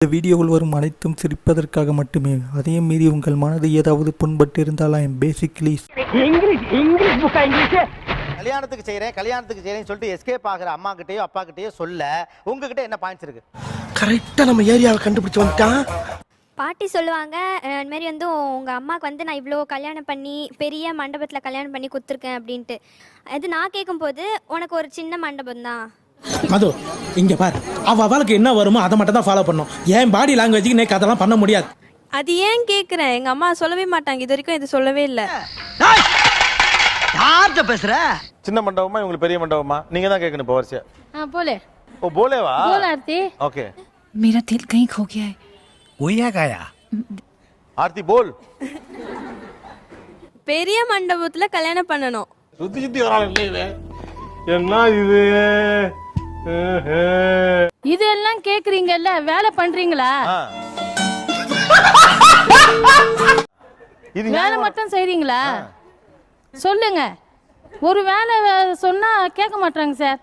இந்த வீடியோவில் வரும் அனைத்தும் சிரிப்பதற்காக மட்டுமே. அதையும் மீறி உங்கள் மனது ஏதாவது புண்பட்டு இருந்தால் ஐ எம் பேசிக்லி கல்யாணத்துக்கு செய்றேன்னு சொல்லிட்டு எஸ்கேப் ஆகிற அம்மா கிட்டயோ அப்பா கிட்டயோ சொல்ல உங்ககிட்ட என்ன பாயிண்ட்ஸ் இருக்கு? கரெக்டா நம்ம ஏரியாவை கண்டுபிடிச்சு வந்துட்டான். பாட்டி சொல்லுவாங்க இந்த மாதிரி வந்து உங்கள் அம்மாவுக்கு வந்து நான் இவ்வளோ கல்யாணம் பண்ணி பெரிய மண்டபத்தில் கல்யாணம் பண்ணி கொடுத்துருக்கேன் அப்படின்ட்டு. அது நான் கேட்கும்போது உனக்கு ஒரு சின்ன மண்டபம் தான். மது இங்க பாரு, அவளுக்கு என்ன வருமோ அதை மட்டும் தான் ஃபாலோ பண்ணும். ஏன் பாடி லாங்குவேஜுக்கு நேக்கு அதெல்லாம் பண்ண முடியாது. அது ஏன் கேட்குறேன், எங்கள் அம்மா சொல்லவே மாட்டாங்க, இது வரைக்கும் இது சொல்லவே இல்லை. யார்கிட்ட பேசுற? சின்ன மண்டபமா இவங்களுக்கு பெரிய மண்டபமா நீங்க தான் கேட்கணும். இப்போ வரிசையா बोले ओ बोलेवा बोल आरती ओके मेरा दिल कहीं खो गया है. ஒய்யா காயா आरती बोल. பெரிய மண்டபத்தில் கல்யாணம் பண்ணணும். சுத்தி சுத்தி வராங்க என்ன இது? இதெல்லாம் கேக்குறீங்கல்ல, வேலை பண்றீங்களா? இது வேலை மட்டும் செய்றீங்களா? சொல்லுங்க. ஒரு வேலை சொன்னா கேட்க மாட்டாங்க சார்.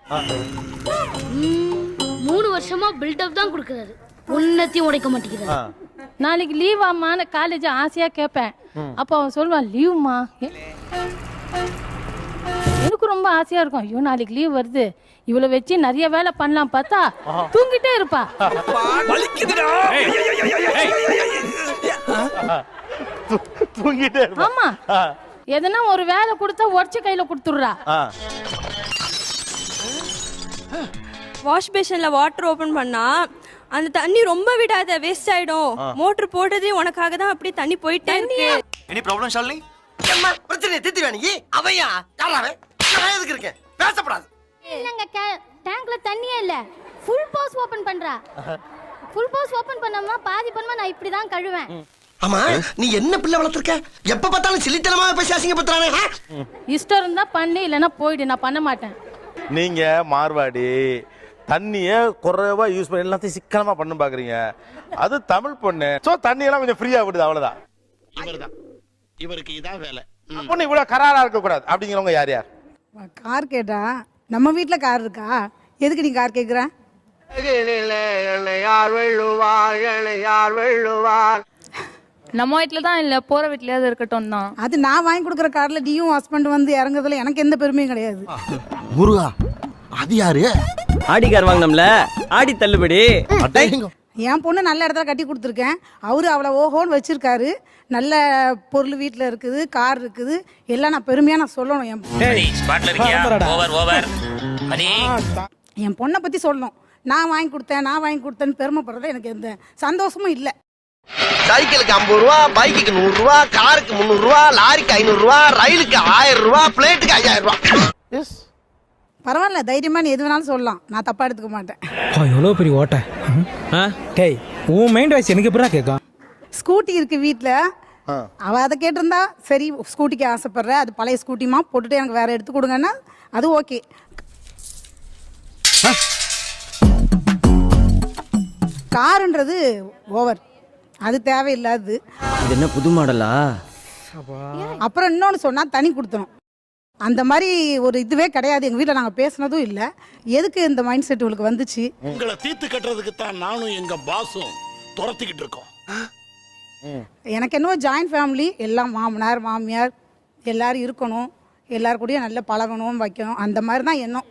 3 வருஷமா பில்டப் தான் கொடுக்கறாரு, உன்னத்தையும் உடைக்க மாட்டேங்கிறாரு. நாளைக்கு லீவ் ஆமான்னு காலேஜ் ஆசையா கேட்பேன். அப்ப அவன் சொல்லுவான் லீவுமா. எனக்கு ரொம்ப ஆசையா இருக்கும், ஐயோ நாளைக்கு லீவ் வருது, இவ்வளவு வச்சு நிறைய வேலை பண்ணலாம். பார்த்தா தூங்கிட்டே இருப்பா. தூங்கிட்டே இருப்பா. ஆமா, எதனா ஒரு வேலை கொடுத்தா உடச்சு கையில கொடுத்துடுறா. வாஷ் பேஷனில் வாட்டர் ஓப்பன் பண்ணா அந்த தண்ணி ரொம்ப விடாத, வேஸ்ட் ஆயிடும். மோட்டர் போட்டதே உனக்காக தான், அப்படி தண்ணி போயிட்டே இருக்கு. Any problem Shalini? அம்மா பிரச்சனை தீர்த்து வேணுங்க. அவையா யாராவே நான் எதுக்கு இருக்கேன்? பேசப்படாது. இல்லங்க, டேங்க்ல தண்ணியே இல்ல, ஃபுல் பாஸ் ஓபன் பண்றா. ஃபுல் பாஸ் ஓபன் பண்ணோம்னா பாதி பண்ணா நான் இப்படி தான் கழுவேன். ஆமா, நீ என்ன பிள்ளை வளர்த்திருக்க? எப்ப பார்த்தாலும் சிலித்தனமா பேசி அசிங்கப்படுத்துறானே. இஷ்டம் இருந்தா பண்ணு, இல்லைன்னா போயிடு, நான் பண்ண மாட்டேன். நீங்க மார்வாடி தண்ணிய குறைவா யூஸ் பண்ணி எல்லாத்தையும் சிக்கனமா பண்ணு பாக்குறீங்க. அது தமிழ் பொண்ணு, சோ தண்ணி எல்லாம் கொஞ்சம் ஃப்ரீயா விடுது, அவ்வளவுதான். இவர்தான், இவருக்கு இதான் வேலை. பொண்ணு இவ்வளவு கராரா இருக்க கூடாது அப்படிங்கிறவங்க யார் யார்? கார் கேட்டா நம்ம வீட்டுல கார் இருக்கா, எதுக்கு நீ கார் கேக்குற? யார் வெள்ளுவார், யார் வெள்ளுவார்? நம்ம வீட்டுல தான் இல்ல, போற வீட்லயாவது இருக்கட்டும் தான். அது நான் வாங்கி கொடுக்குற கார்ல நீயும் ஹஸ்பண்ட் வந்து இறங்குறதுல எனக்கு எந்த பெருமையும் கிடையாது. முருகா, அது யாரு? ஆடி கார் வாங்கினோம்ல, ஆடி தள்ளுபடி. என் பொண்ணு நல்ல இடத்துல கட்டி கொடுத்துருக்கேன். அவரு அவளை ஓஹோன்னு வச்சிருக்காரு. நல்ல பொருள் வீட்டுல இருக்குது, கார் இருக்குது, எல்லாம் நான் பெருமையா நான் சொல்லணும். என் பொண்ணை பத்தி சொல்லணும். நான் வாங்கி கொடுத்தேன்னு பெருமைப்படுறது எனக்கு எந்த சந்தோஷமும் இல்லை. சைக்கிளுக்கு 50 ரூபா, பைக்குக்கு 100 ரூபா, காருக்கு 300 ரூபா, லாரிக்கு 500 ரூபா, ரயிலுக்கு 1000 ரூபா, பிளேட்டுக்கு 5000 ரூபா. பரவாயில்ல, தைரியமா நீ எது வேணாலும் சொல்லலாம், நான் தப்பா எடுத்துக்க மாட்டேன். எவ்வளவு பெரிய ஓட்ட. டேய், உன் மைண்ட் வாய்ஸ் எனக்கு எப்படா கேட்கும்? ஸ்கூட்டி இருக்கு வீட்டுல, அவ அதை கேட்டிருந்தா சரி, ஸ்கூட்டிக்கு ஆசைப்படுற, அது பழைய ஸ்கூட்டிமா போட்டுட்டு எனக்கு வேற எடுத்து கொடுங்கன்னா அது ஓகே. காருன்றது ஓவர், அது தேவையில்லாது. இது என்ன புது மாடலா? அப்புறம் இன்னொன்னு சொன்னா தனி கொடுத்தணும், அந்த மாதிரி ஒரு இதுவே கிடையாது. எங்க வீட்டில் நாங்க பேசினதும் இல்லை. எதுக்கு இந்த மைண்ட் செட் உங்களுக்கு வந்துச்சு? உங்களை தீர்த்து கட்டுறதுக்கு தான் நானும் எங்க பாஸும் துரத்திக்கிட்டு இருக்கோம். எனக்கு என்னவோ ஜாயின்ட் ஃபேமிலி, எல்லாம் மாமனார் மாமியார் எல்லாரும் இருக்கணும், எல்லாரும் கூடயும் நல்லா பழகணும், வைக்கணும், அந்த மாதிரி தான் எண்ணம்.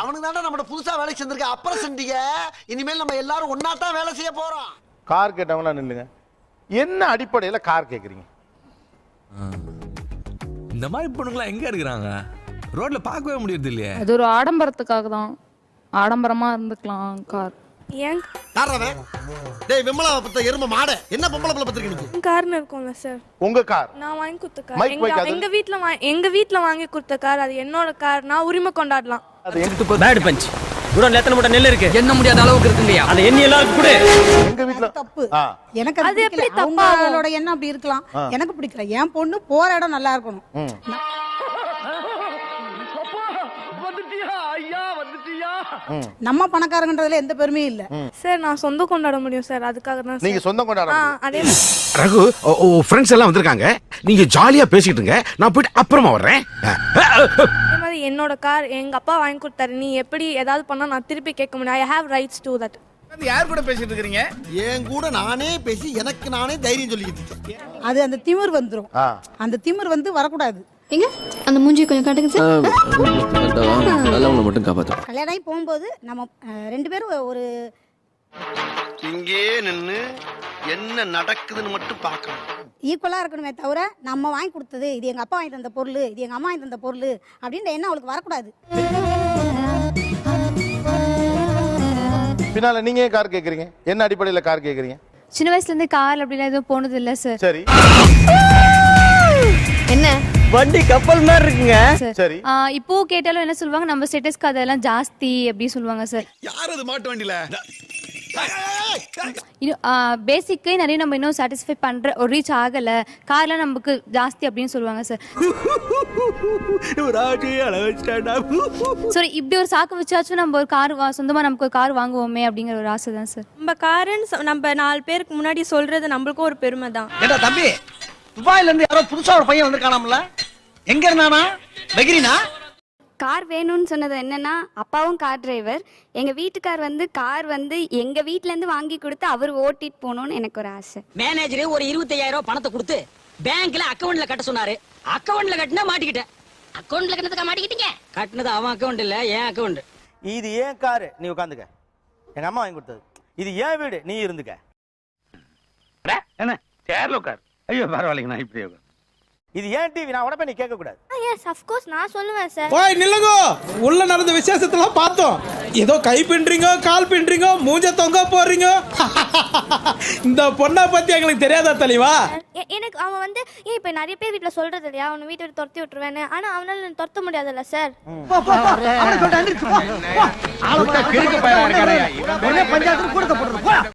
அவனுக்கு தாண்டா நம்ம புதுசா வேலை செஞ்சிருக்க. அப்புறம் செஞ்சீங்க, இனிமேல் நம்ம எல்லாரும் ஒன்னா தான் வேலை செய்ய போறோம். கார் கேட்டவங்களா நில்லுங்க. என்ன அடிப்படையில கார் கேக்குறீங்க? இந்த மாதிரி பொண்ணுங்களா எங்க இருக்கிறாங்க? ரோட்ல பார்க்கவே முடியறது இல்லையே. அது ஒரு ஆடம்பரத்துக்காக தான், ஆடம்பரமா இருந்துக்கலாம் கார். ஏன் டேய் விமலா பத்த எரும மாடு, என்ன பொம்பளை பிள்ளை பத்திருக்க நீ? கார்னு இருக்கும்ல சார், உங்க கார் நான் வாங்கி கொடுத்த கார், எங்க வீட்ல வாங்கி கொடுத்த கார், அது என்னோட கார், நான் உரிமை கொண்டாடலாம். அது எங்க பேட் பஞ்ச். குடோன்ல எத்தனை மூட்டை நெல் இருக்கு? என்ன முடியாத அளவுக்கு இருக்குங்கயா. அந்த எண்ணி எல்லாரும் கூட எங்க வீட்ல தப்பு. எனக்கு அது எப்படி தப்பா? அவளோட எண்ணம் அப்படி இருக்கலாம், எனக்கு பிடிக்கல. என் பொண்ணு போற இடம் நல்லா இருக்கணும். நம்ம பணக்காரங்கன்றதுல எந்த பெருமையும் இல்ல சார். நான் சொந்தம் கொண்டாட முடியும் சார், அதுக்காக தான். நீங்க சொந்தம் கொண்டாட அதே ரகு, ஃப்ரெண்ட்ஸ் எல்லாம் வந்திருக்காங்க, நீங்க ஜாலியா பேசிட்டு இருங்க, நான் போயிட்டு அப்புறமா வர்றேன். என்னோட கார் எங்க அப்பா வாங்கி கொடுத்தாரு, நீ எப்படி ஏதாவது பண்ணா நான் திருப்பி கேட்க முடியும். I have rights to that. யார் கூட பேசிட்டு இருக்கீங்க? என் கூட நானே பேசி எனக்கு நானே தைரியம் சொல்லிக்கிட்டு இருக்கேன். அது அந்த திமிர் வந்துடும். அந்த திமிர் வந்து வரக்கூடாது. எங்க அந்த மூஞ்சி கொஞ்சம் காட்டுங்க சார். நல்லவங்களை மட்டும் காப்பாத்து. கல்யாணம் ஆகி போகும்போது நம்ம 2 பேரும் ஒரு இங்கே நின்னு என்ன நடக்குதுன்னு மட்டும் பார்க்கணும். ஈக்குவலாக இருக்கணுமே தவிர நம்ம வாங்கி கொடுத்தது இது எங்கள் அப்பா வாங்கி தந்த பொருள், இது எங்கள் அம்மா வாங்கி தந்த பொருள் அப்படின்ற எண்ணம் அவளுக்கு வரக்கூடாது. பின்னால நீங்க ஏன் கார் கேக்குறீங்க? என்ன அடிப்படையில கார் கேக்குறீங்க? சின்ன வயசுல இருந்து கார் அப்படிலாம் எதுவும் போனது இல்ல சார். சரி என்ன வண்டி கப்பல் மாதிரி இருக்குங்க. சரி. இப்போ கேட்டாலும் என்ன சொல்லுவாங்க, நம்ம ஸ்டேட்டஸ்க்கு அதெல்லாம் ஜாஸ்தி அப்படி சொல்லுவாங்க சார். யார் அது மாட்டு வண்டியில? பேசிக்கே நிறைய நம்ம இன்னும் சாட்டிஸ்ஃபை பண்ற ஒரு ரீச் ஆகல, கார்லாம் நமக்கு ஜாஸ்தி அப்படின்னு சொல்லுவாங்க சார். சரி, இப்படி ஒரு சாக்கு வச்சாச்சும் நம்ம ஒரு கார் சொந்தமா நமக்கு ஒரு கார் வாங்குவோமே அப்படிங்கிற ஒரு ஆசை தான் சார். நம்ம காருன்னு நம்ம 4 பேருக்கு முன்னாடி சொல்றது நம்மளுக்கும் ஒரு பெருமை தான். ஏண்டா தம்பி, துபாயில இருந்து யாரோ புதுசா ஒரு பையன் வந்திருக்கானாம்ல, எங்க இருந்தானா? பெகிரினா? கார் வேணும்னு சொன்னது என்னன்னா, அப்பாவும் கார் டிரைவர், எங்க வீட்டுக்கார் வந்து கார் வந்து எங்க வீட்ல இருந்து வாங்கி கொடுத்து அவர் ஓட்டிட்டு போகணும்னு எனக்கு ஒரு ஆசை. மேனேஜர் ஒரு 25,000 ரூபாய் பணத்தை கொடுத்து பேங்க்ல அக்கவுண்ட்ல கட்ட சொன்னாரு. அக்கவுண்ட்ல கட்டினா மாட்டிக்கிட்டேன். அக்கவுண்ட்ல கட்டதுக்கு மாட்டிக்கிட்டீங்க? கட்டினது அவன் அக்கவுண்ட் இல்ல, என் அக்கவுண்ட். இது ஏன் காரு, நீ உட்காந்துக்க. எங்க அம்மா வாங்கி கொடுத்தது. இது ஏன் வீடு, நீ இருந்துக்க. என்ன சேர்ல உட்கார். ஐயோ பரவாயில்லைங்க, நான் இப்படியே. இது ஏன் டிவி, நான் உடனே நீ கேட்க கூடாது. எஸ் ஆஃப் கோர்ஸ் நான் சொல்லுவேன் சார். போய் நில்லுங்க. உள்ள நடந்த விசேஷத்தெல்லாம் பார்த்தோம். ஏதோ கை பின்றீங்க, கால் பின்றீங்க, மூஞ்ச தொங்க போறீங்க. இந்த பொண்ணை பத்தி எங்களுக்கு தெரியாதா தெளிவா? எனக்கு அவன் வந்து ஏன் இப்ப நிறைய பேர் வீட்டுல சொல்றது இல்லையா, அவனை வீட்டை விட்டு துரத்தி விட்டுருவேன்னு. ஆனா அவனால துரத்த முடியாதுல்ல சார். பஞ்சாயத்து கூட